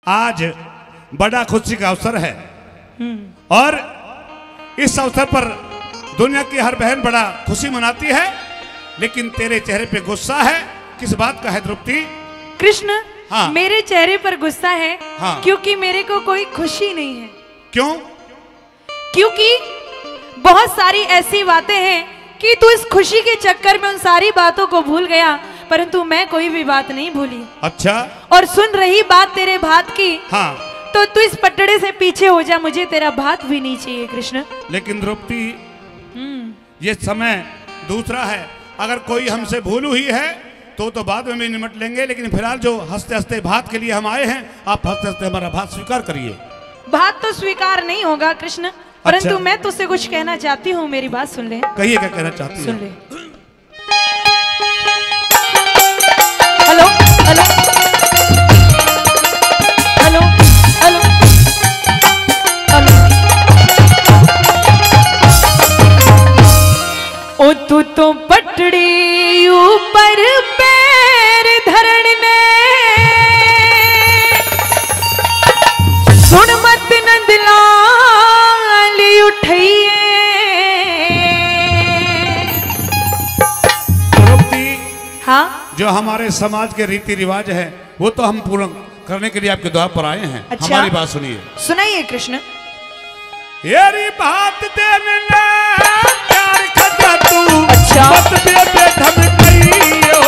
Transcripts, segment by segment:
आज बड़ा खुशी का अवसर है और इस अवसर पर दुनिया की हर बहन बड़ा खुशी मनाती है, लेकिन तेरे चेहरे पे गुस्सा है। किस बात का है द्रौपदी? कृष्ण, हाँ। मेरे चेहरे पर गुस्सा है, हाँ। क्योंकि मेरे को कोई खुशी नहीं है। क्यों? क्योंकि बहुत सारी ऐसी बातें हैं कि तू इस खुशी के चक्कर में उन सारी बातों को भूल गया, परंतु मैं कोई भी बात नहीं भूली। अच्छा। और सुन रही बात तेरे भात की, हाँ। तो तू इस पटड़े से पीछे हो जा, मुझे तेरा भात भी नहीं चाहिए कृष्ण। लेकिन द्रौपदी, ये समय दूसरा है, अगर कोई हमसे भूल हुई है तो बाद में भी निमट लेंगे, लेकिन फिलहाल जो हंसते हंसते भात के लिए हम आए हैं, आप हंसते हंसते हमारा भात स्वीकार करिए। भात तो स्वीकार नहीं होगा कृष्ण, परंतु मैं तुझसे कुछ कहना चाहती हूँ, मेरी बात सुन ले। कहिए, क्या कहना चाहती सुन ले। Hello hello hello hello hello. ओ तू तो पटड़ी ऊपर पैर धरण ने, सुन मत नंदलाल उठाइए। हाँ, जो हमारे समाज के रीति रिवाज है वो तो हम पूर्ण करने के लिए आपके द्वार पर आए हैं। अच्छा? हमारी बात सुनिए। सुनाइए कृष्ण। येरी बात देने ना प्यार खदा तू, अच्छा। मत बेबे धमकाइयो।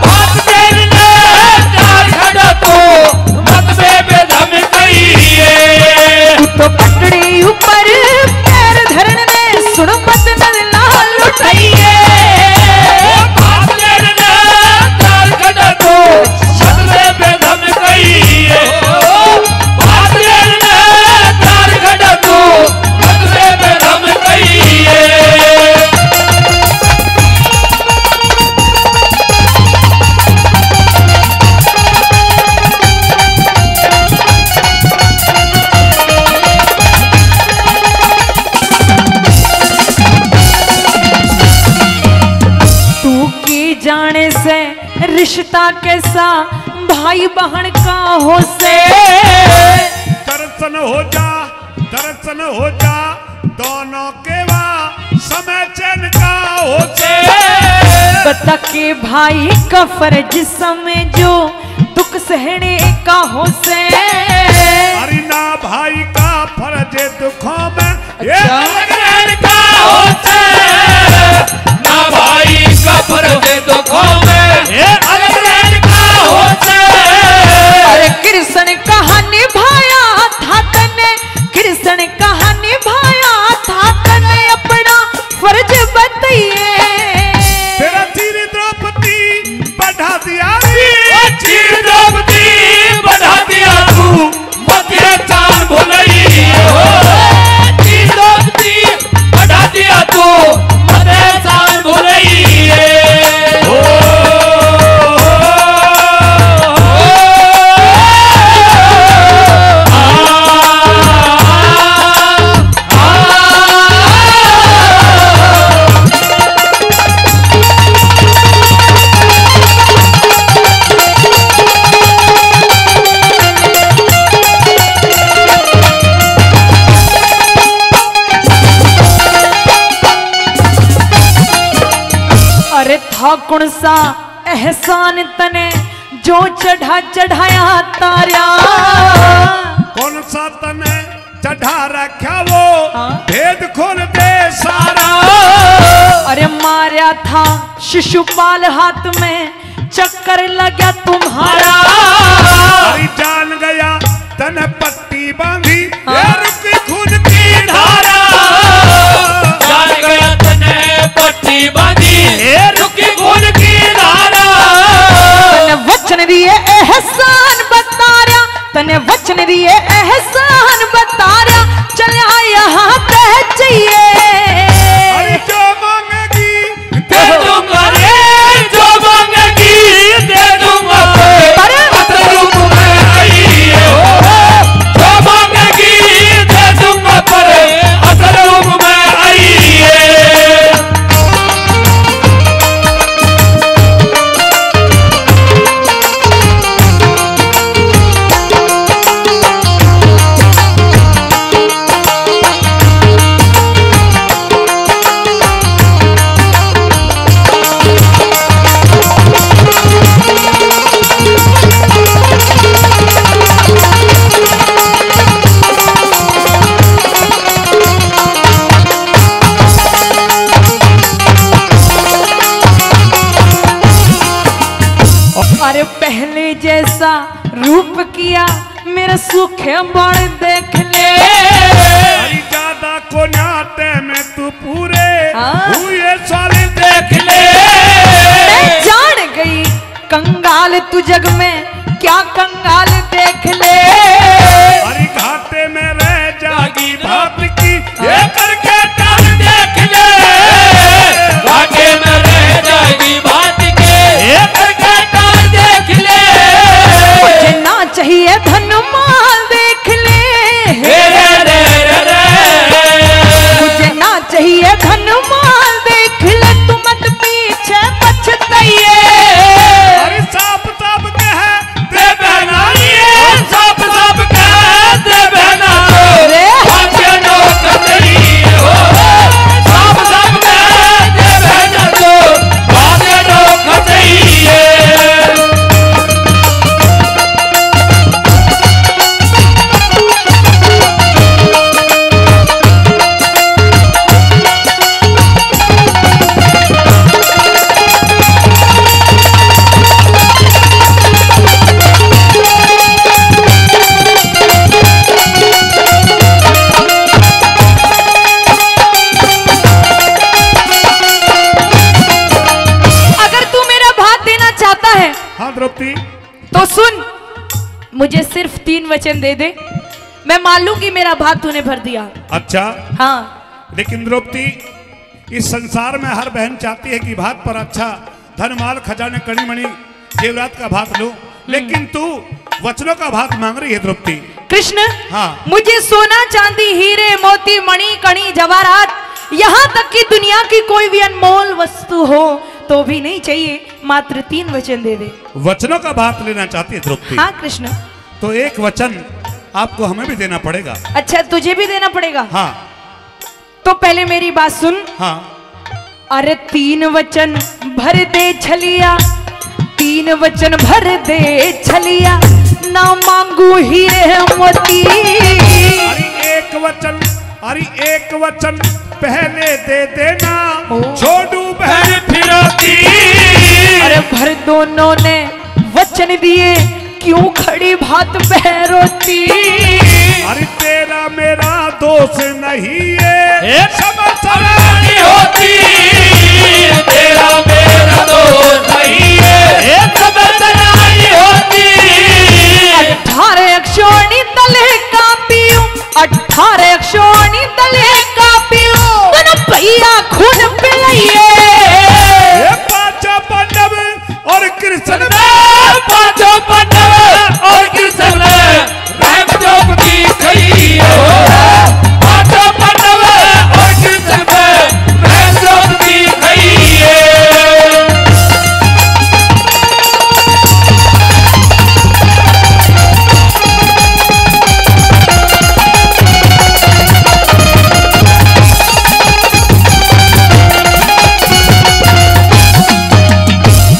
बात देने ना प्यार खदा तू, मत बेबे धमकाइए। तू तो पटड़ी ऊपर पैर धरण ने, सुन मत नंदलाल उठाइए। जाने से रिश्ता कैसा भाई बहन का हो से। दर्शन हो जा दोनों के वहाँ समय चैन का हो से। बता के भाई का फर्ज समय जो दुख सहने का हो से। अरे ना भाई का फर्ज दुखों में ये अलग रहने का हो से। ना भाई का फर्ज दुखों में ये अलग रहने का हो से। अरे कृष्ण कहा निभाया था तने, कृष्ण कहा निभाया था तने, अपना फर्ज बताइए। तेरा तीर द्रौपदी बढ़ा दिया, तीर द्रौपदी बढ़ा दिया तू, मत ये चाल भुलई हो। तीर द्रौपदी बढ़ा दिया तू, मत ये चाल भुलई हो। अरे था कौन सा एहसान तने जो चढ़ाया तारा। कौन सा तने चढ़ा रखा वो, हाँ? भेद खोल दे सारा। अरे मारा था शिशुपाल हाथ में, चक्कर लगा तुम्हारा। अरे जान गया तने पट्टी बांधी, हाँ? रुकी खून की धारा। जान गया तने पट्टी बांधी, रुकी खून की धारा। तने वचन दिए एहसान बता रहा, तने वचन दिए एहसान बता रहा, चला यहाँ तह चाहिए। अरे जो मांगेगी दे दूंगा रे, जो मांगेगी दे दूंगा। असल रूप में आई हो, जो मांगेगी दे दूंगा, पर असल रूप में आई है। छलिया मेरा सूखे बाण देख ले। अरे ज्यादा को नाते में तू पूरे हुए साल देख ले। मैं जान गई कंगाल तू जग में क्या कंगाल देख ले। अरे घाटे में रह जागी बात की ये करके टाल देख ले। घाटे में रह जाएगी बात के ये करके टाल देख ले। मुझे ना चाहिए धन माल देख ले। मुझे ना चाहिए धन माल देख ले। तू मत पीछे पछताइए। अरे साफ साफ कह दे बहना ये सब सब कह दे बहना रे भाग्य नो कतरी हो। सब सब कह दे बहना तो भाग्य नो कतरी है। हाँ द्रौपदी तो सुन, मुझे सिर्फ 3 वचन दे दे, मैं मान लूंगी मेरा भाग तूने भर दिया। अच्छा हाँ लेकिन द्रौपदी इस संसार में हर बहन चाहती है कि भाग पर अच्छा धन माल खजाने कड़ी मणि जेवरात का भाग लो, लेकिन तू वचनों का भाग मांग रही है द्रौपदी। कृष्ण हाँ मुझे सोना चांदी हीरे मोती मणि कणी जवाहरात यहाँ तक कि दुनिया की कोई भी अनमोल वस्तु हो तो भी नहीं चाहिए, मात्र 3 वचन दे दे। वचनों का भाग लेना चाहती है द्रौपदी। हाँ कृष्ण तो एक वचन आपको हमें भी देना पड़ेगा। अच्छा तुझे भी देना पड़ेगा। हाँ तो पहले मेरी बात सुन। हाँ अरे 3 वचन भर दे छलिया, 3 वचन भर दे छलिया, ना मांगू हीरे मोती। अरे एक वचन पहले दे देना, छोड़ू बहन फिरती। अरे भर दोनों ने वचन दिए, क्यों खड़ी भात बहरोती। अरे तेरा मेरा दोष नहीं है, समझ नहीं होती। तेरा मेरा दोष नहीं है, समझ नहीं होती। 18 अक्षोणी तले का पीऊं, 18 अक्षोणी तले का पीऊं, भैया खून पिलाइए। पांचों पांडव और कृष्ण पांचों पांडव और कृष्ण राम द्रौपदी खई हो। पांचों पांडव और कृष्ण राम द्रौपदी खई है।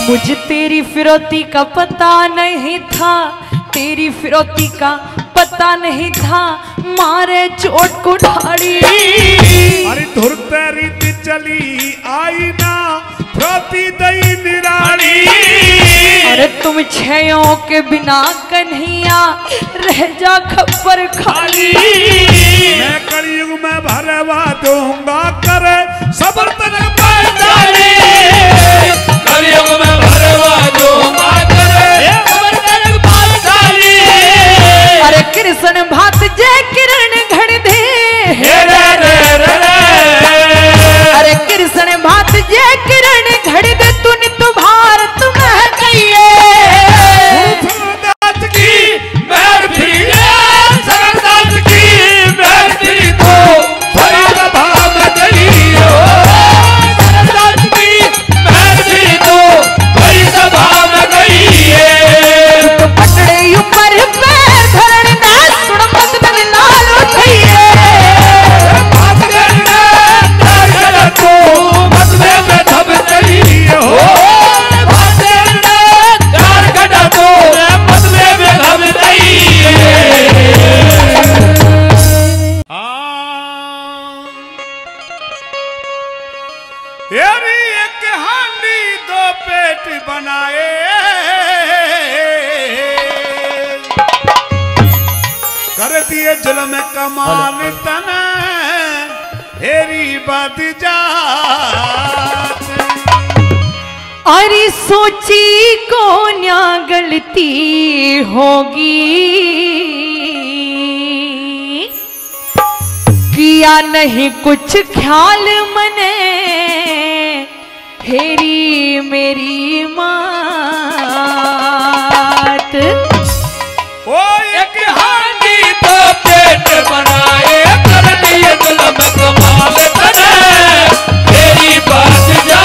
मुझे तेरी फिरौती का पता नहीं था, तेरी फिरौती का पता नहीं था, मारे चोट को ढाड़ी। अरे धुर तेरी चली आई ना, फिरौती दई निराली। अरे तुम छयों के बिना कन्हैया रह जा खप्पर खाली। मैं कलयुग में भरवा दूंगा कर सबर तक पैदाली। कलयुग में भरवा दूंगा करे सबर तक पैदाली। अरे कृष्ण भात जय किरण घड़ दे। अरे कृष्ण भात जय किरण घड़ दे, तूने तो भारत में कहिए। सरदास की महर फिरी सरदास की महर फिरी तो भरी भाव गई हो। सरदास की महर फिरी तो दिए जुल्म कमाल तने हेरी बात जात। अरे सोची को न्या गलती होगी, किया नहीं कुछ ख्याल मने हेरी मेरी मात। ओ एक हांडी तो पेट बनाए कर दिए जुल्म कमाल तने तेरी बात जा।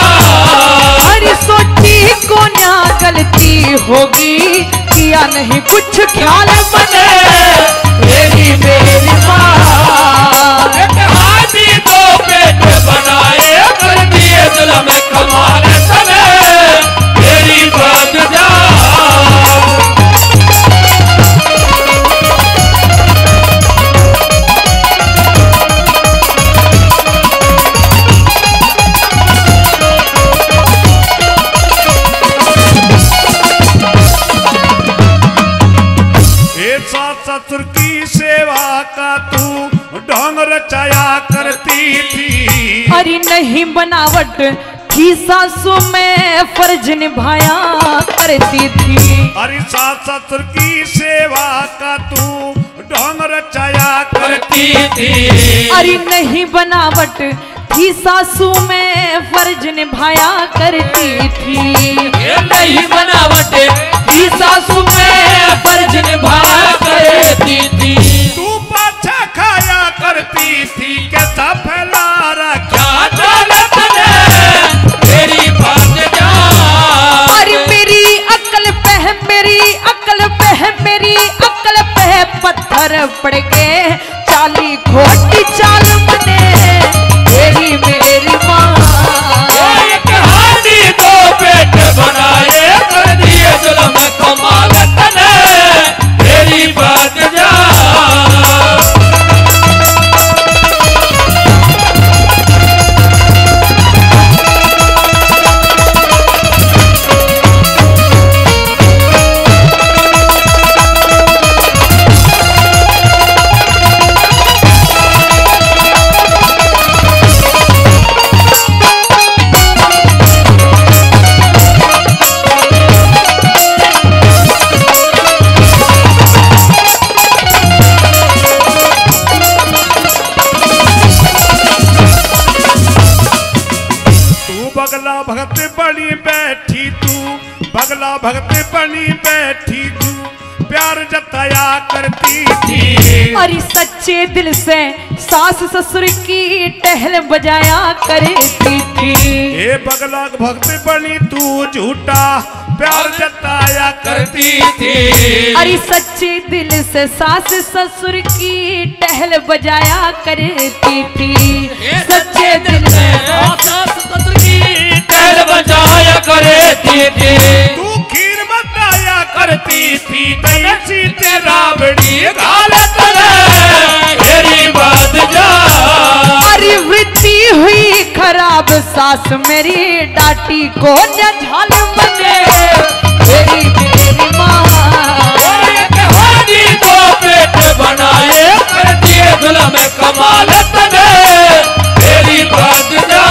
अरे सोची को न्या गलती होगी, किया नहीं कुछ ख्याल मने तेरी मेरी माँ। एक हांडी तो पेट बनाए कर दिए जुल्म कमाल तने तेरी बात जा। ससुर की सेवा का तू ढोंग रचाया करती थी। अरे नहीं बनावट थी सासू में फर्ज निभाया करती थी। अरे सास ससुर की सेवा का तू ढोंग रचाया करती थी। अरे नहीं बनावट थी सासू में फर्ज निभाया करती थी। ये नहीं बनावट थी सासू में फर्ज निभाया करती थी। तू पाछा खाया करती थी कैसा फैला रखा दौलत ने तेरी बात जा। अरे मेरी अक्ल पे है, मेरी अक्ल पे है, मेरी अक्ल पे है पत्थर पड़ के चाली खोटी चाल मने तेरी मेरी माँ। एक हांडी दो पेट बनाए कर दिए जुल्म कमाल तने तेरी बात जा। बगला भगत बनी बैठी तू, बगला भगत बनी बैठी तू प्यार जताया करती थी। अरे सच्चे दिल से सास ससुर की टहल बजाया करती थी। ये बगला भगत बनी तू झूठा प्यार जताया करती थी। अरे सच्चे दिल से सास ससुर की टहल बजाया करती थी। सच्चे दिल से सास ससुर की टहल बजाया करती थी। तू खीर बताया करती थी तैसी तेरा बड़ी गालत ने तेरी बात जा। अरे वृत्ति हुई खराब सास मेरी डाटी को न झाल मने तेरी मेरी माँ। एक हांडी दो पेट बनाए कर दिए जुल्म कमाल तने तेरी बात जा।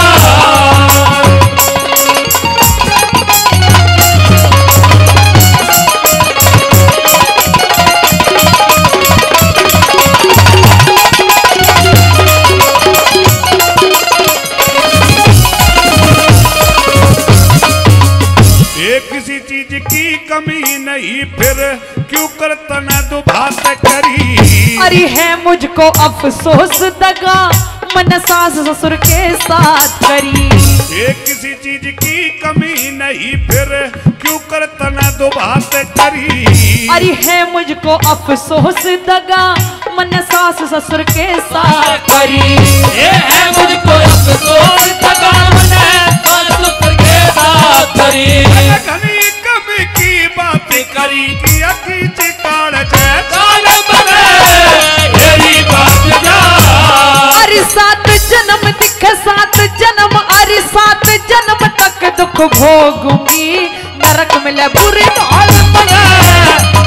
किसी चीज की कमी नहीं फिर क्यों करता न दुभात करी। अरे है मुझको अफसोस दगा मन सास ससुर के साथ करी। ये किसी चीज की कमी नहीं फिर क्यों करता न दुभात करी। अरे है मुझको अफसोस दगा मन सास ससुर के साथ करी। ये है मुझको अफसोस दगा मन सास ससुर के साथ करी। घनी कभी की बात करी कि अखी चिकार तेरी बात जा। अरे 7 जन्म दिखे 7 जन्म, अरे 7 जन्म तक दुख भोगूंगी नरक मिले बुरे हाल में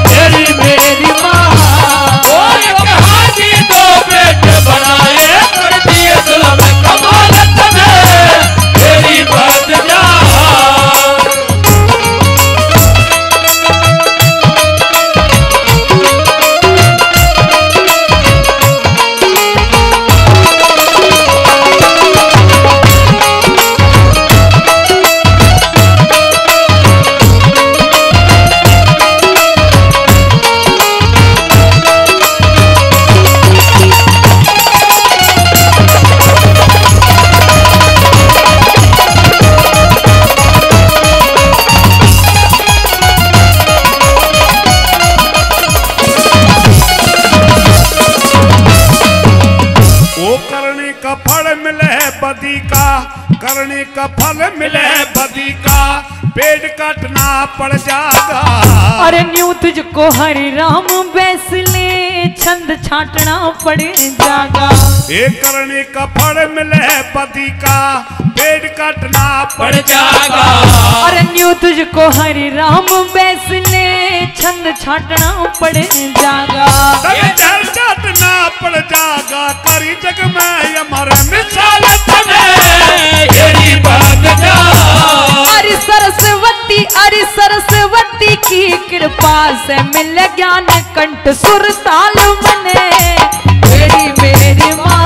तेरी मेरी माँ। का फल मिले बदी का, करने का फल मिले बदी का, पेड़ काटना पड़ जाएगा। अरे न्यू तुझको हरि राम बैसले छंद छाटना पड़ जाएगा। ये करने का फल मिले बदी का, पेड़ काटना पड़ जाएगा। अरे न्यू तुझको हरि राम बैसले छंद छाटना पड़ जाएगा। छंद छाटना पड़ जाएगा, करी जग में हमारा मिसाल तेरी बात जा। अरे सरस्वती की कृपा से मिल ज्ञान कंठ सुर ताल मने मेरी मेरी माँ।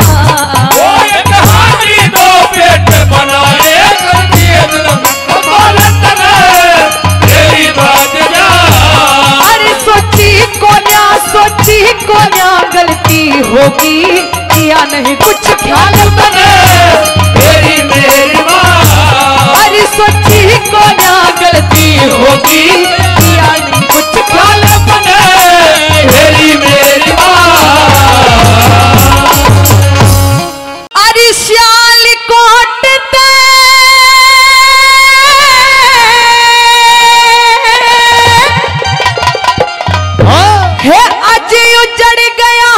एक हाथी दो पेट बनाए कर दिए तेरी बात जा। अरे सोची को ना गलती होगी, किया नहीं कुछ ख्याल बने तेरी मेरी माँ। अरे सोची को ना गलती होगी, किया नहीं कुछ ख्याल बने तेरी मेरी माँ। अरे श्याल कोटते है आज उजड़ गया,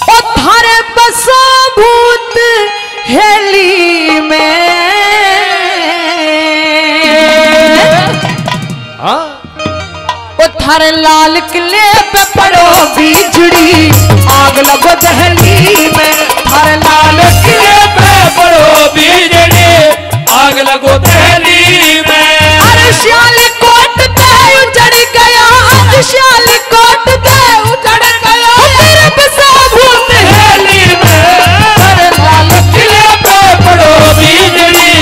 ओ थारे बसो भूत हेली में। ओ थारे लाल किले पे पड़ो बिजड़ी, आग लगो दहली में। थारे लाल किले पे पड़ो बिजली, आग लगो दहली में। अरे श्याल कोट पे उजड़ गया, श्याल कोट पे उजड़ गया, तेरे बसा भूत हेली में। अरे लाल किले पे पड़ो बिजली,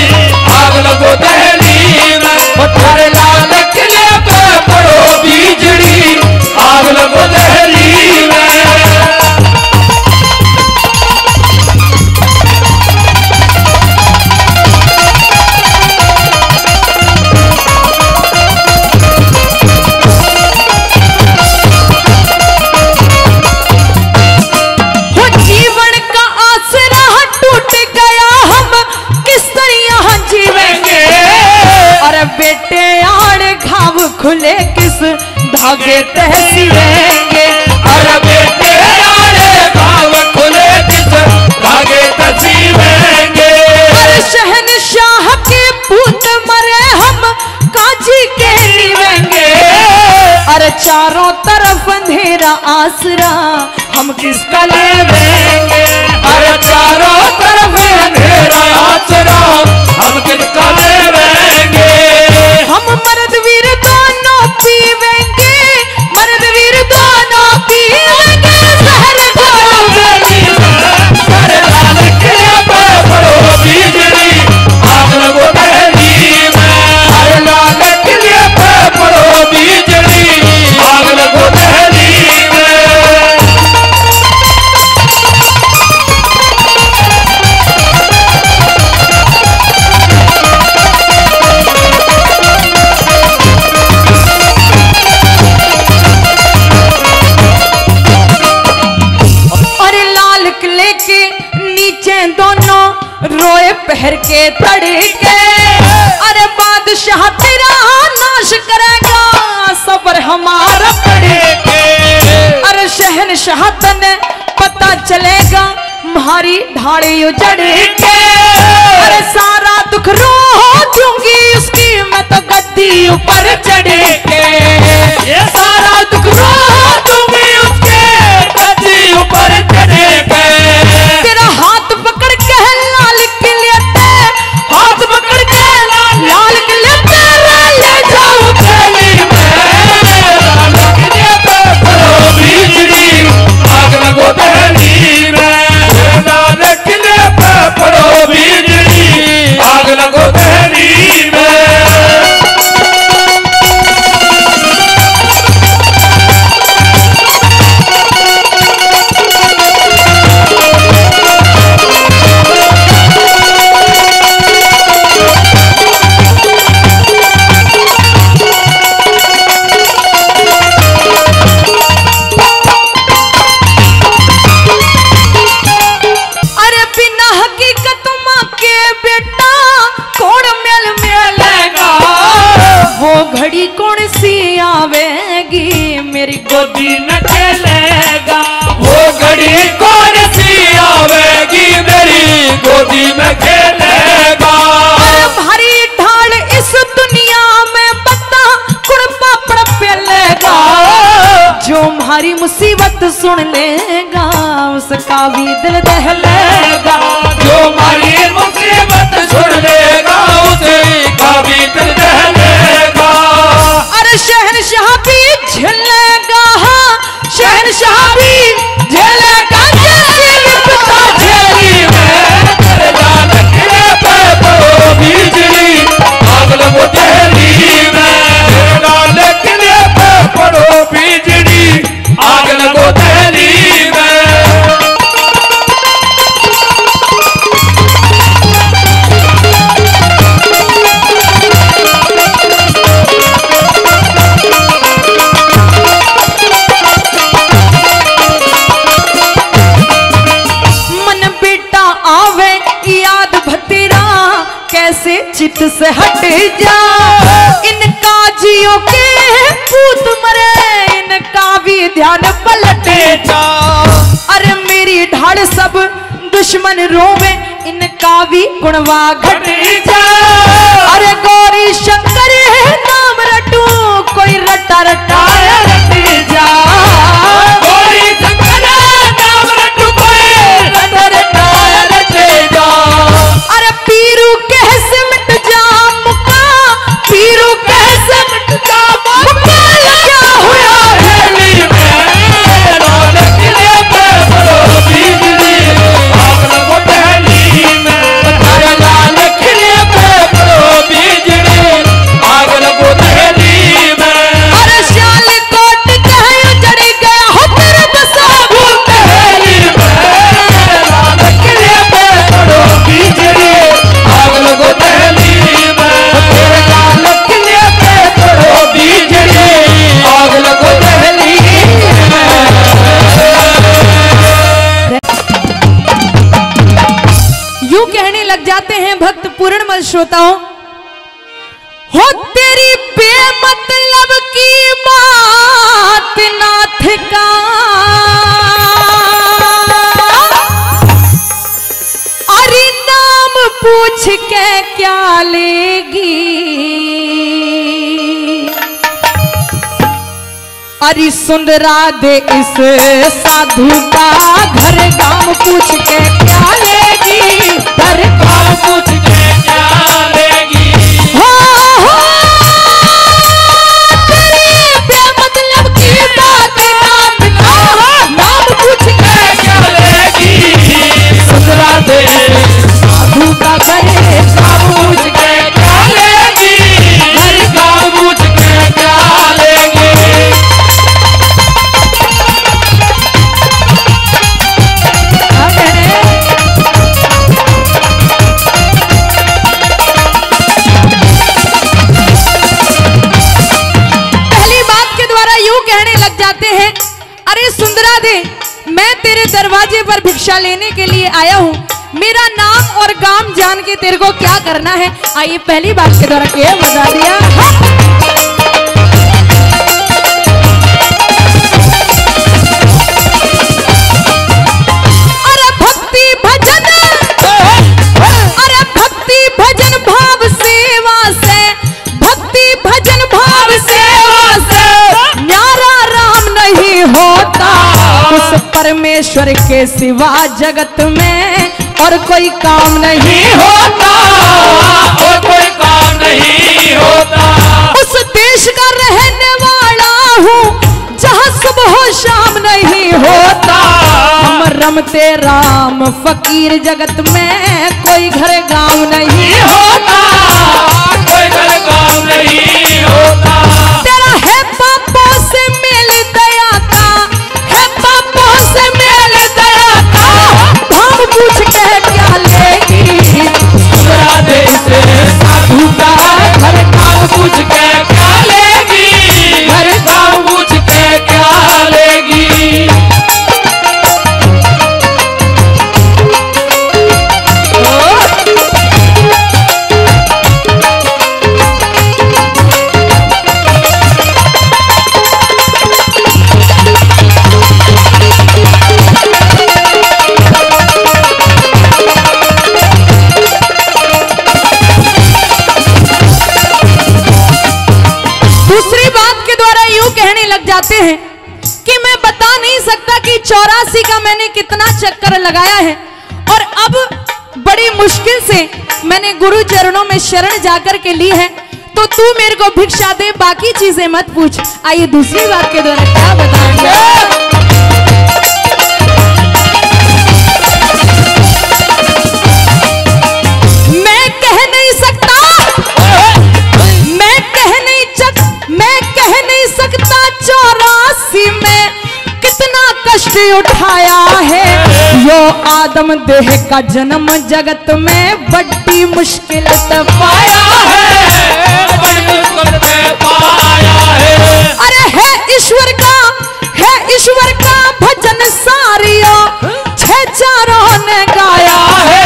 आग लगो दहली में। अरे लाल किले पे पड़ो बिजली, आग लगो दहली में। बेटे आड़ घाव खुले किस धागे तहसीरेंगे। अरे बेटे आड़े घाव खुले किस धागे तहसीरेंगे। अरे शहनशाह के पूत मरे हम काजी के निवेंगे। अरे चारों तरफ अंधेरा आसरा हम किसका लेवेंगे। अरे चारों तरफ अंधेरा आसरा हम किसका लेवेंगे। हम मर्द वीर दोनों पीवेंगे, मर्द वीर दोनों पीवेंगे जहर घोल। अरे लाल किले पे पड़ो बिजली, आग लगो दहली में। अरे लाल किले पे पड़ो बिजली, आग लगो दहली में। रोए पहर के तड़के। अरे बादशाह तेरा नाश करेगा, सबर हमारा पड़ेगा। अरे शहनशाह तने पता चलेगा, तुम्हारी ढाड़ी उजड़ के। अरे सारा दुख रो दूंगी उसकी मैं तो गद्दी ऊपर चढ़ के। ये सारा दुख रो दूंगी उसके गद्दी ऊपर चढ़ के। तेरा हाथ पकड़ के लाल किले पे, हाथ पकड़ के लाल किले पे ले जाओ गली में। लाल किले पे पड़ो बिजली, आग लगो दहली में। लाल किले पे पड़ो घड़ी कौन सी आवेगी मेरी गोदी में खेलेगा, वो घड़ी कौन सी आवेगी मेरी गोदी में खेलेगा। भारी ढाल इस दुनिया में पत्ता कुड़पा पड़ पेलेगा, जो हमारी मुसीबत सुन लेगा उसका भी दिल दहलेगा, जो हमारी मुसीबत सुन लेगा उसका भी दिल दहलेगा। अरे शहनशाह भी झेलेगा, शहनशाह भी झेलेगा, जैसी विपदा झेली में तेरे जान के पे पड़ो बिजली, आग लगो दिल्ली में तेरे जान के पे पड़ो बिजली, आग लगो दिल्ली में। कैसे चित से हट जा, इनका जियो के पूत मरे, इनका भी ध्यान पलटे जा। अरे मेरी ढाल सब दुश्मन रोवे, इनका भी गुणवा घट जा। अरे गौरी शंकर नाम रटू, कोई रटा रटा रट जा, गौरी शंकर नाम रटू, कोई रटा रटा रट जा। अरे पीरू कैसे मिट जा मुका, पीरू कैसे मिट जा मुका, क्या हुआ दिल्ली में लाल किले पे पड़ो बिजली, आग लगो दिल्ली में तेरे लाल किले पे पड़ो बिजली, आग लगो दिल्ली में। अरे शाल कोट कहे उजड़ गया हो तेरे बसा दिल्ली में लाल किले पे पड़ो बिजली, आग लगो दिल्ली में तेरे लाल किले पे पड़ो बिजली, आग लगो दिल्ली में। यूं कहने लग जाते हैं भक्त पूर्णमल श्रोताओं, हो तेरी बेमतलब की बात नाथ का, अरे नाम पूछ के क्या लेगी, अरे सुन राधे इस साधु का घर गांव पूछ के क्या लेगी, घर गांव पूछ के क्या लेगी, हो तेरी बेमतलब की बात नाम पूछ के क्या लेगी, सुधरा दे साधु का घर गांव पूछ के क्या लेगी, घर गाँव पूछ के क्या लेगी। पहली बात के द्वारा यूं कहने लग जाते हैं, अरे सुंदरा दे मैं तेरे दरवाजे पर भिक्षा लेने के लिए आया हूँ, मेरा नाम और गांव जान के तेरे को क्या करना है। आइए पहली बात के द्वारा क्या बता दिया। अरे भक्ति भजन, अरे भक्ति भजन भाव सेवा से, भक्ति भजन भाव सेवा से न्यारा राम नहीं होता, उस परमेश्वर के सिवा जगत में और कोई काम नहीं होता, और कोई काम नहीं होता। उस देश का रहने वाला हूँ जहाँ सुबह शाम नहीं होता, हम रमते राम फकीर जगत में कोई घर गांव नहीं होता, कोई घर गाँव नहीं होता। तेरा है पापों से मेल दया का, है पापों से मेल दया का, भाव पूछ के क्या लेगी, राधे से साधु का घर गाँव पूछ के क्या लेगी, घर गाँव पूछ के क्या लेगी। दूसरी बात के द्वारा यूं कहने लग जाते हैं कि मैं बता नहीं सकता कि 84 का मैंने कितना चक्कर लगाया है, और अब बड़ी मुश्किल से मैंने गुरु चरणों में शरण जाकर के ली है, तो तू मेरे को भिक्षा दे, बाकी चीजें मत पूछ। आइए दूसरी बात के द्वारा क्या बताऊंगा। उठाया है यो आदम देह का जन्म, जगत में बड़ी मुश्किल से पाया है, बड़ी मुश्किल से पाया है। अरे है ईश्वर का भजन सारियों 6 ने गाया है।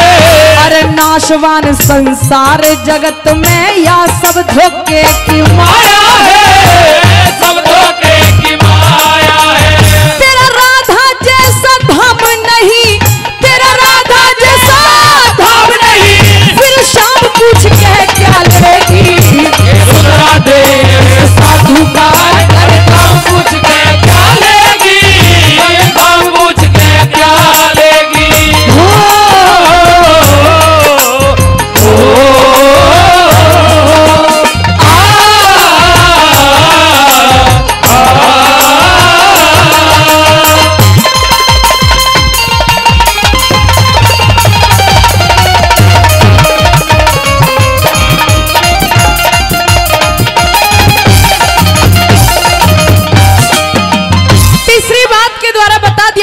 अरे नाशवान संसार जगत में या सब धोखे की माया है, सब धोखे की माया है। तेरा राधा जैसा धाम नहीं, फिर शाम पूछ के क्या लेगी, राधे साधु का काम पूछ के क्या लेगी, काम पूछ के क्या लेगी।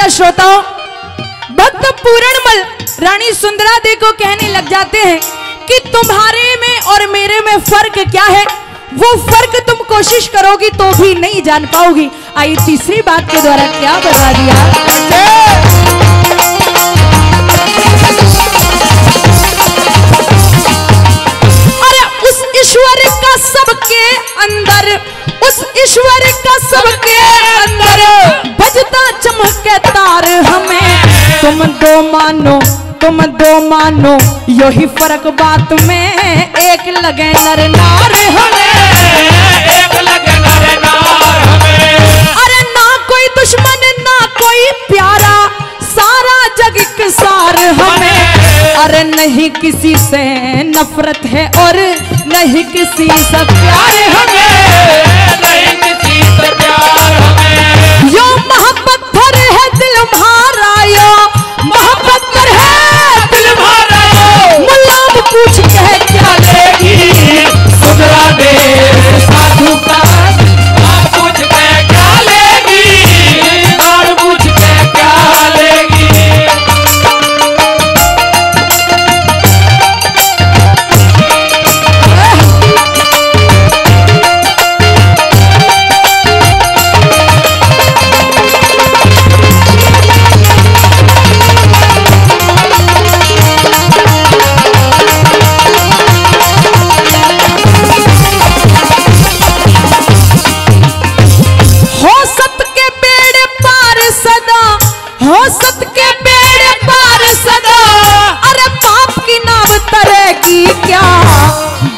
श्रोताओं, भक्त पूरणमल रानी सुंदरा देवी को कहने लग जाते हैं कि तुम्हारे में और मेरे में फर्क क्या है, वो फर्क तुम कोशिश करोगी तो भी नहीं जान पाओगी। आई तीसरी बात के द्वारा क्या बता दिया। अरे उस ईश्वर का सबके अंदर, उस ईश्वर का सबके अंदर बजता चमके तार हमें, तुम दो मानो यही फर्क बात में, एक लगे नर नार हमें, एक लगे नर नार हमें। अरे ना कोई दुश्मन ना कोई प्यारा, सारा जग एक सार हमें। अरे नहीं किसी से नफरत है और नहीं किसी से प्यार हमें, नहीं किसी से प्यार हमें। यो महापत्थर है दिल म्हारा, यो महापत्थर है दिल म्हारा, मुल्ला पूछ के क्या लेगी, सुधरा दे साधु का पूछ के क्या लेगी, और पूछ के क्या लेगी।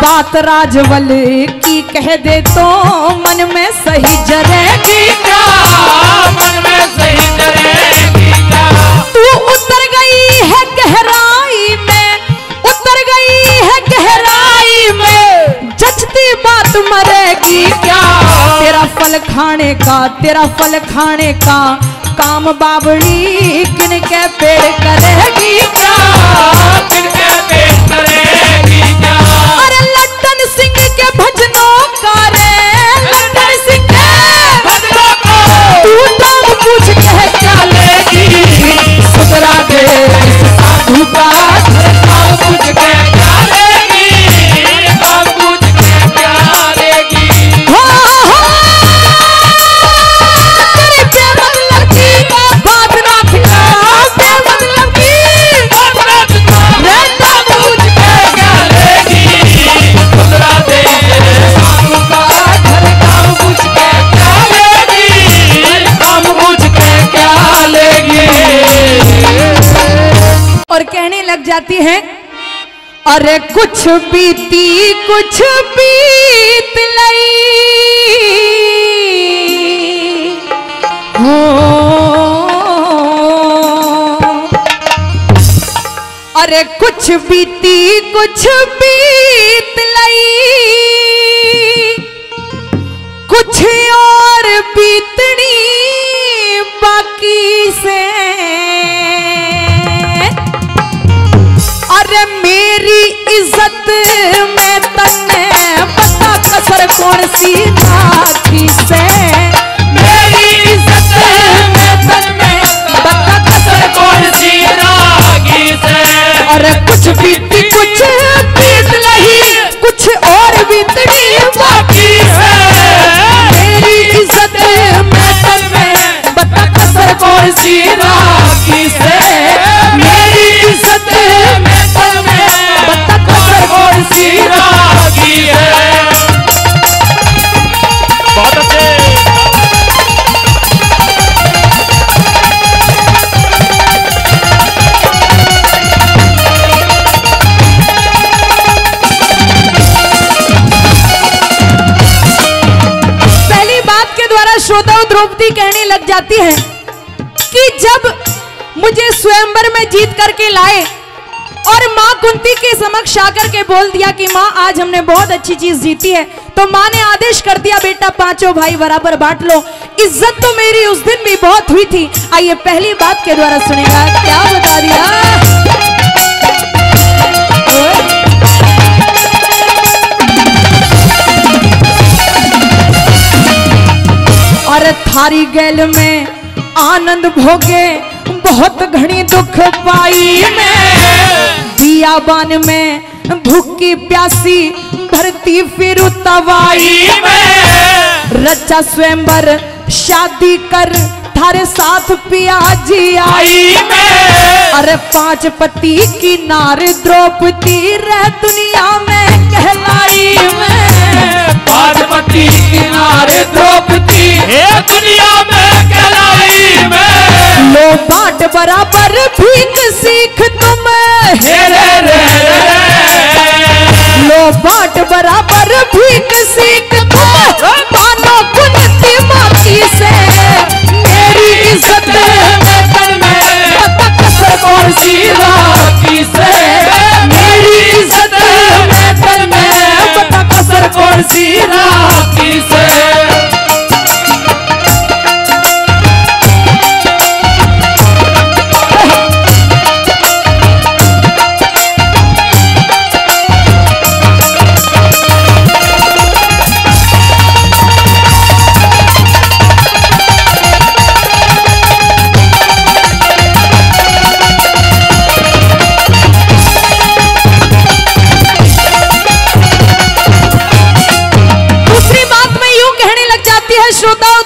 बात राजवल की कह दे तो मन में सही जरेगी क्या, मन में सही जरेगी क्या। तू उतर गई है गहराई में, उतर गई है गहराई में, जचती बात मरेगी क्या। तेरा फल खाने का, तेरा फल खाने का काम बावड़ी किन के पेड़ करेगी क्या, किन के पेड़ करेगी क्या। अरे लट्टन सिंह के भजनों का रे, लट्टन सिंह के भजनों का तू नाम पूछ के क्या लेगी, सुधरा दे साधु का नाम पूछ के क्या लेगी, नाम पूछ के क्या लेगी। और कहने लग जाती है, अरे कुछ बीती कुछ बीत लई, अरे कुछ बीती कुछ बीत लई, कुछ और बीतनी बाकी से। अरे मेरी इज्जत में तन्ने पता कसर कौन सी राखी से। मेरी इज्जत में तन्ने पता कसर कौन सी राखी से। अरे कुछ बीती कुछ बीत लही, कुछ और बीतनी बाकी से। मेरी इज्जत में तन्ने पता कसर कौन सी राखी से। मेरी इज्जत में तन्ने पता कसर कौन सी राखी है। बहुत अच्छे। पहली बात के द्वारा श्रोताओं द्रौपदी कहने लग जाती है कि जब मुझे स्वयंवर में जीत करके लाए और माँ कुंती के समक्ष आकर के बोल दिया कि माँ आज हमने बहुत अच्छी चीज जीती है, तो माँ ने आदेश कर दिया बेटा पांचों भाई बराबर बांट लो। इज्जत तो मेरी उस दिन भी बहुत हुई थी। आइए पहली बात के द्वारा सुनेगा, क्या बता दिया। और थारी गैल में आनंद भोगे बहुत घनी दुख पाई मैं। बियाबान में भूखी प्यासी भरती फिर तवाई में। रचा स्वयंवर शादी कर थारे साथ पिया जी आई में। अरे पांच पति की नार द्रौपदी रह दुनिया में कहलाई में। पांच पति की नार द्रौपदी दुनिया में कहलाई में। लो बांट बराबर भीख सीख तुम। लो बांट बराबर भीख सीख तुम। मानो कुंती माती से। मेरी इज्जत में तन्ने पता कसर कौन सी राखी से। मेरी इज्जत में तन्ने पता कसर कौन सी राखी से।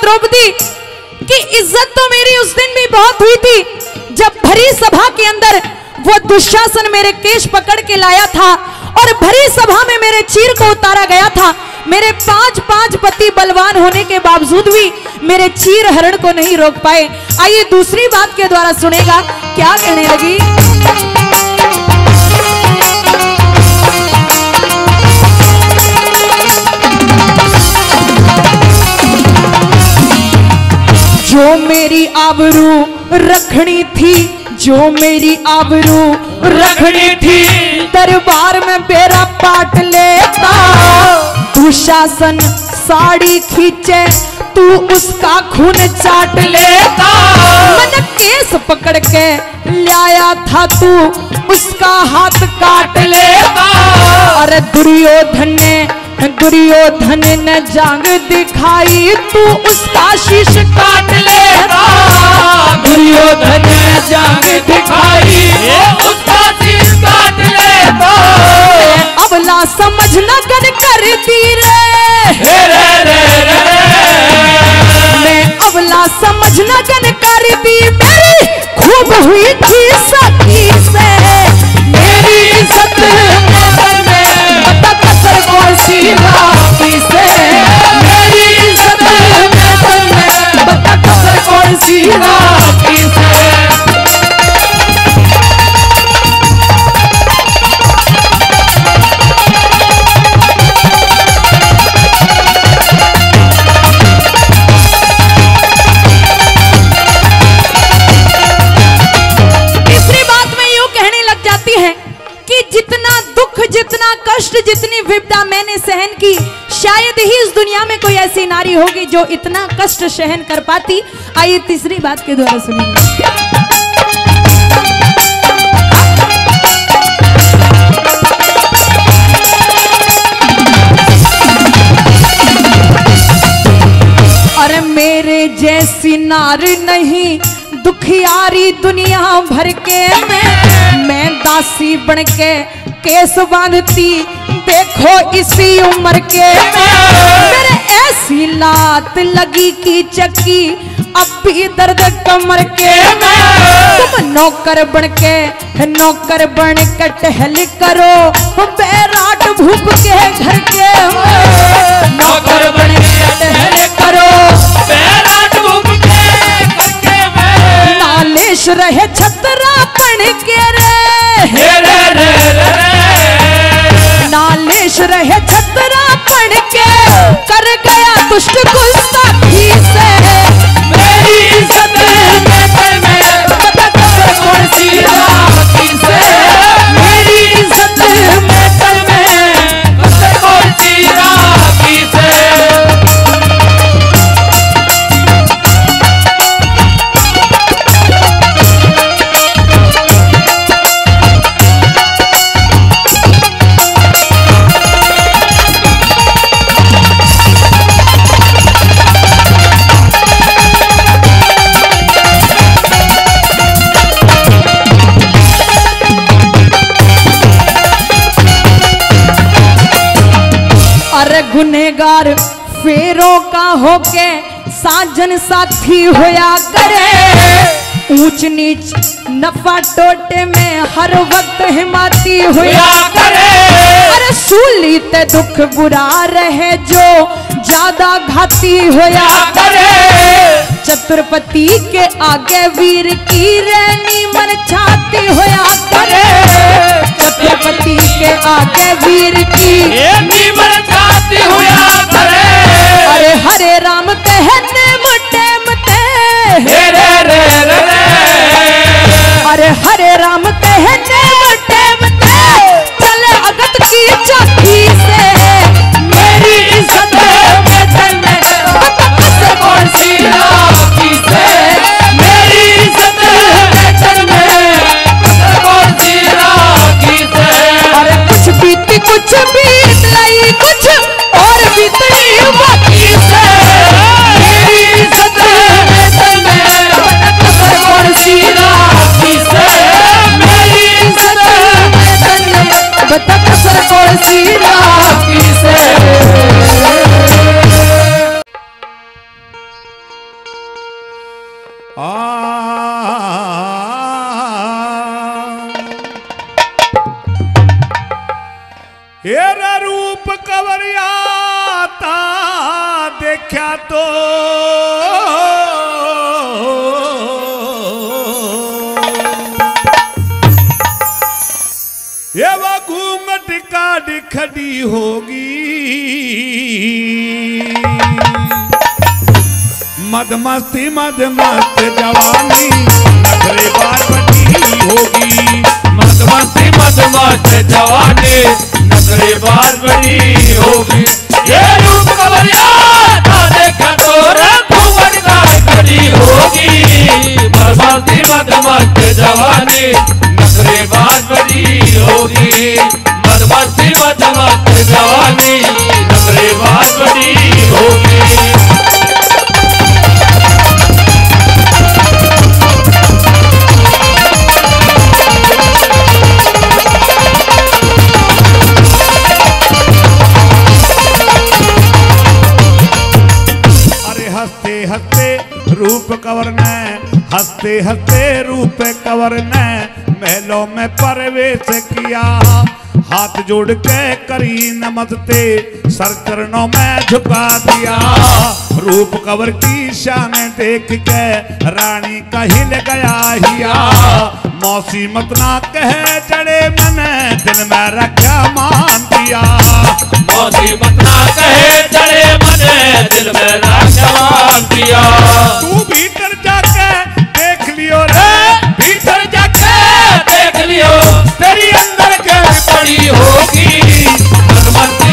द्रौपदी की इज्जत तो मेरी उस दिन भी बहुत हुई थी जब भरी सभा के अंदर वो दुशासन मेरे केश पकड़ के लाया था और भरी सभा में मेरे चीर को उतारा गया था। मेरे पांच पति बलवान होने के बावजूद भी मेरे चीर हरण को नहीं रोक पाए। आइए दूसरी बात के द्वारा सुनेगा, क्या कहने लगी। जो मेरी आबरू रखनी थी, जो मेरी आबरू रखनी थी, दरबार में बेरा पाट लेता। दुशासन साड़ी खींचे तू उसका खून चाट लेता। मैंने केस पकड़ के लाया था तू उसका हाथ काट लेता। अरे दुर्योधन ने जांग दिखाई तू उसका शीश काट लेता। दुर्योधन ने जांग दिखाई उसका शीश काट लेता। अबला समझ न कर दी रे। मैं अबला समझ न कर दी मेरी खूब हुई थी सखी से। मेरी इज्जत में पता कसर कौन सी राखी से। मेरी इज्जत में पता कसर कौन सी राखी से। तीसरी विपदा मैंने सहन की, शायद ही इस दुनिया में कोई ऐसी नारी होगी जो इतना कष्ट सहन कर पाती। आइए तीसरी बात के द्वारा सुनिए। अरे मेरे जैसी नारी नहीं दुखियारी दुनिया भर के, मैं दासी बन के केस बांधती देखो इसी उम्र के। मेरे ऐसी लात लगी की चक्की अब भी दर्द कमर के। तुम नौकर बन के टहल करो बैराट भूप के घर के। नौकर बन के टहल करो बैराट भूप के घर के। नालिश रहे छतरा बन के रे, नालिश रहे छतरा बन के। कर गया दुष्ट गुस्सा भी से, मेरी इज्जत में पता कौन सी राखी से। मेरी इज्जत में पता कौन सी राखी से। गुनहगार फेरों का होके साजन साथी होया करे। ऊंच नीच नफा टोटे में हर वक्त हिमाती होया करे। अरे सूली ते दुख बुरा रहे जो ज्यादा घाती होया करे। चतुरपति के आगे वीर की रैनी मन छाती होया करे। चतुरपति के आगे वीर की मन छाती होया करे। अरे हरे राम कहने मुटे मते, अरे हरे राम कहने मुटे मते। चले अगत की चौकी से, मेरी इज्जत में कौन सी राखी से। मेरी इज्जत में कौन सी राखी से। अरे कुछ बीती कुछ बीत लाई कुछ और बीतनी बाकी से। मेरी इज्जत में कौन सी राखी से। मेरी इज्जत में बता कसर कौन सी राखी से। हेरा रूप कवरियाता देखा तो ये वो घूंघट का खड़ी होगी। मदमस्ती मदमस्त जवानी नखरे बार बटी होगी। मदमस्ती मदमस्त जवानी नखरे बार बड़ी होगी। ये रूप कवरियाता देखा तो घूंघट का खड़ी होगी। मदमस्ती मदमस्त जवानी नखरे बार बड़ी होगी। मदमस्ती मदमस्त जवानी नखरे बार बड़ी होगी। रूप कवर ने हंसते हंसते रूप कवर ने महलों में प्रवेश किया। हाथ जोड़ के करी नमस्ते सर चरणों में झुका दिया। रूप कवर की शान देख के रानी का हिल गया हिया। मौसी मत ना कहे चढ़े मैंने दिल में रखा मान दिया। मौसी मत ना कहे चढ़े मैंने दिल में रखा मान दिया। तू भीतर जाके देख लियो रे, भीतर जाके देख लियो तेरी अंदर क्या पड़ी होगी। मदमस्ती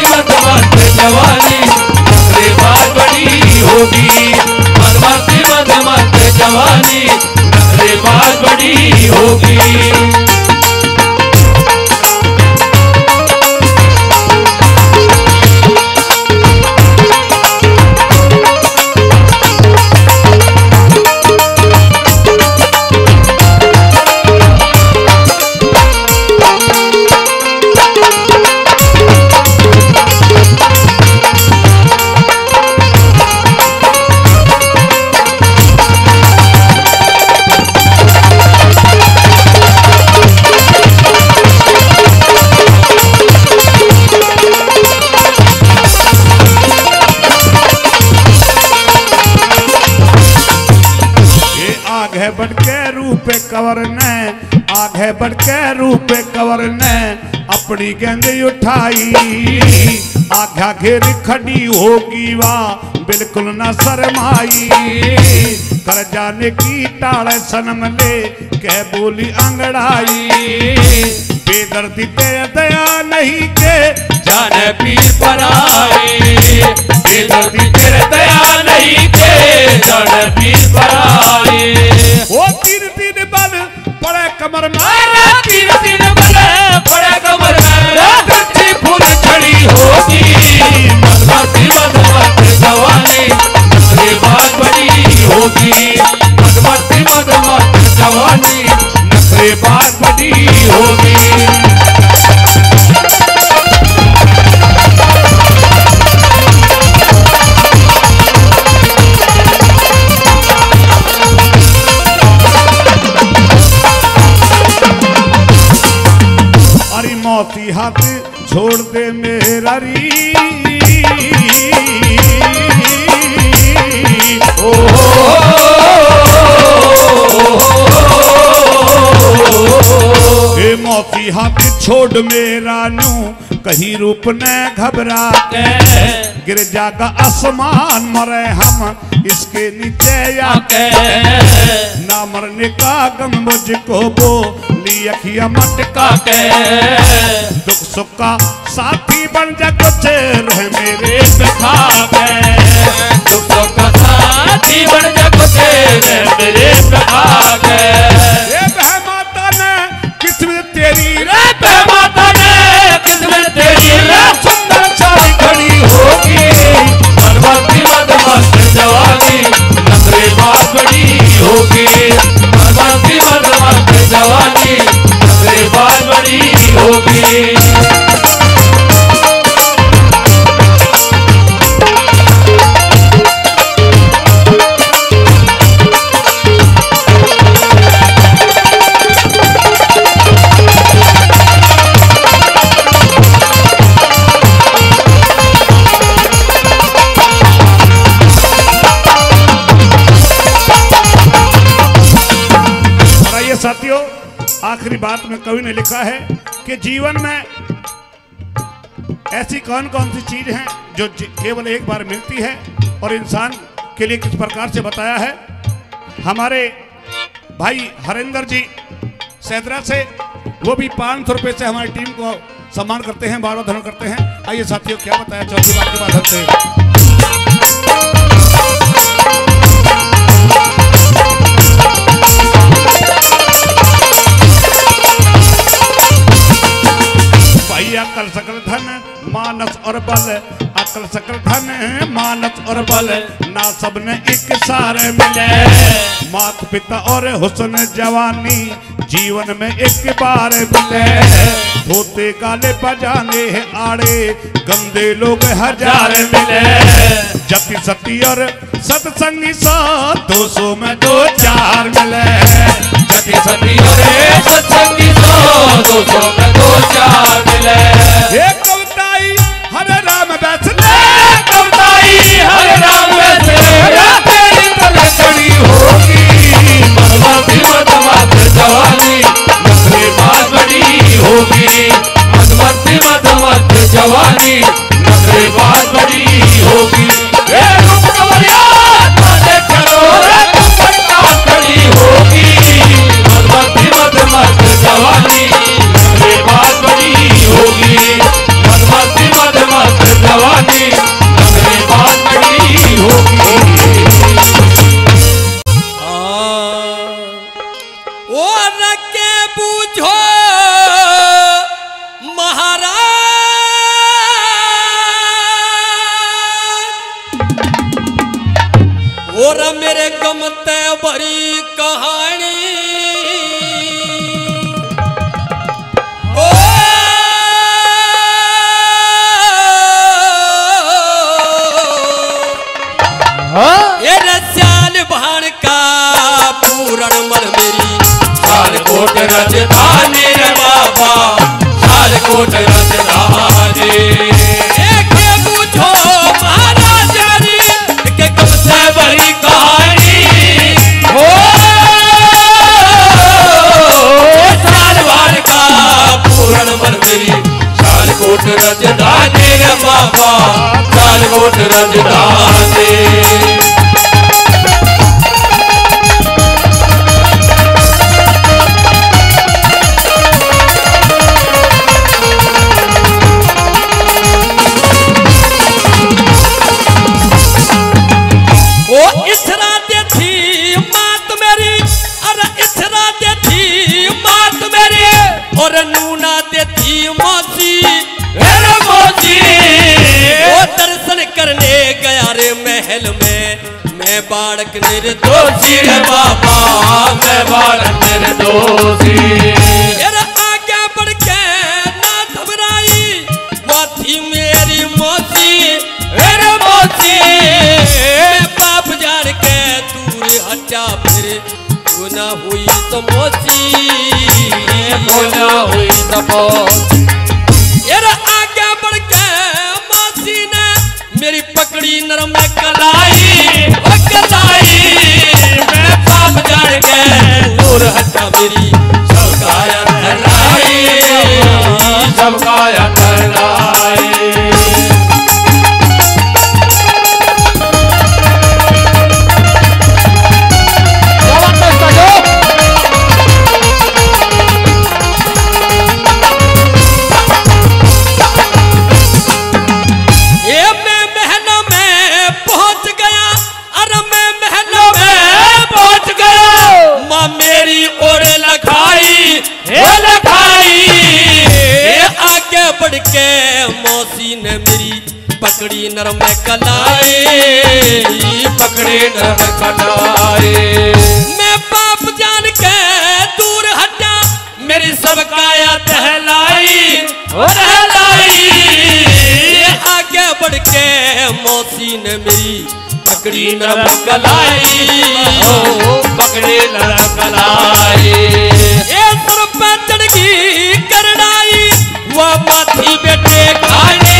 कंवर ने आगे बढ़ के रूप कंवर ने अपनी गेंद उठाई। आघा घेर खड़ी होगी वाह बिल्कुल न शर्माई। कर जाने की टाड़ सनम ले कह बोली अंगड़ाई। बेदर्दी ते दया नहीं के जाने पीर पर आए, बेदर्दी तेरे दया नहीं के जाने पीर पर आए। वो तीन तीन बल पड़े कमर में, तीन तीन बल पड़े कमर में, कच्ची फूल खड़ी होगी मधुमती मधुमती जवानी नखरे बात बड़ी होगी। मधुमती मधुमती जवानी नखरे बात बड़ी होगी। मौती हाथ छोड़ दे मेरा री। ओ मौती हाथ छोड़ मेरा नू कहीं रूप ने घबरा के। गिर जागा आसमान मरे हम इसके नीचे आके। ना मरने का गम मुझको बोली अखियां मटका के। दुख सुख का साथी बन जा कुछ रह मेरे खा के। दुख सुख का साथी बन जा कुछ रह मेरे खा के। ये बह माता ने किस्मत तेरी, रे माता ने किस्मत तेरी, सुंदर चाली खड़ी होगी मधुमती मधुमती जवानी नखरे बात बड़ी होगी। मधुमती मधुमती जवानी नखरे बात बड़ी होगी। साथियों आखिरी बात में कवि ने लिखा है कि जीवन में ऐसी कौन कौन सी चीज हैं जो केवल एक बार मिलती है और इंसान के लिए किस प्रकार से बताया है। हमारे भाई हरिंदर जी सैदरा से, वो भी 500 रुपए से हमारी टीम को सम्मान करते हैं, बार बार धन्यवाद करते हैं। आइए साथियों क्या बताया चौथी बात के माध्यम से। अकल सकल धन मानस और बल, अकल सकल धन मानस और बल, ना सबने एक सारे मिले। माता पिता और हुस्न जवानी जीवन में एक बार मिले। धोते काले बजाने हैं आड़े गंदे लोग हजार मिले। जति सती और सत्संगी 100-200 में 2-4 मिले। जति सती और सत्संगी 100-200 में 2-4 मिले। हे कविताई हरे राम बैसले, कविताई हरे राम बैसले, तेरी तले खड़ी होगी मधुमती मधुमती जवानी नखरे बात बड़ी होगी। मधुमती मधुमती जवानी नखरे बात बड़ी होगी। रूप कंवरिया ताने करो खड़ी होगी मधुमती मधुमती जवानी नखरे बात बड़ी होगी। मधुमती मधुमती जवानी नखरे बात बड़ी होगी। ओ रखे बूझो महाराज, और मेरे गमते बड़ी कहानी। ओ ये रस्याल भाण का पूरण मन मेरी सालकोट राजधानी रे बाबा, सालकोट राजधानी। देखे बूझो महाराज री के कब से बड़ी कहानी हो। तेरे महल में मैं बालक निर्दोषी रे बाबा मैं बालक निर्दोषी। तेरा आगे बढ़ के ना घबराई माथी मेरी मौसी अरे मौसी मैं पाप जान के दूर हटा फिर तू ना हुई तो मौसी बोला हुई तपो। तेरा आगे बढ़ के मौसी ने मेरी पकड़ी नरम कलाई ओ कलाई मैं पाप जान के दूर हटा मेरी सबकाया ठहराई सबकाया ठहराई। मेरी ओर लखाई आगे बढ़ के मौसी ने मेरी पकड़ी नरम कलाई पकड़ी नरम कलाई। मैं पाप जान के दूर हटा मेरी सब काया टहलाई टहलाई। आगे बढ़ के मौसी ने मेरी पकड़ी नरम कलाई पकड़ी नरम कलाई। ये सर पे चढ़ गई करनाई वह माथी बेटे खाने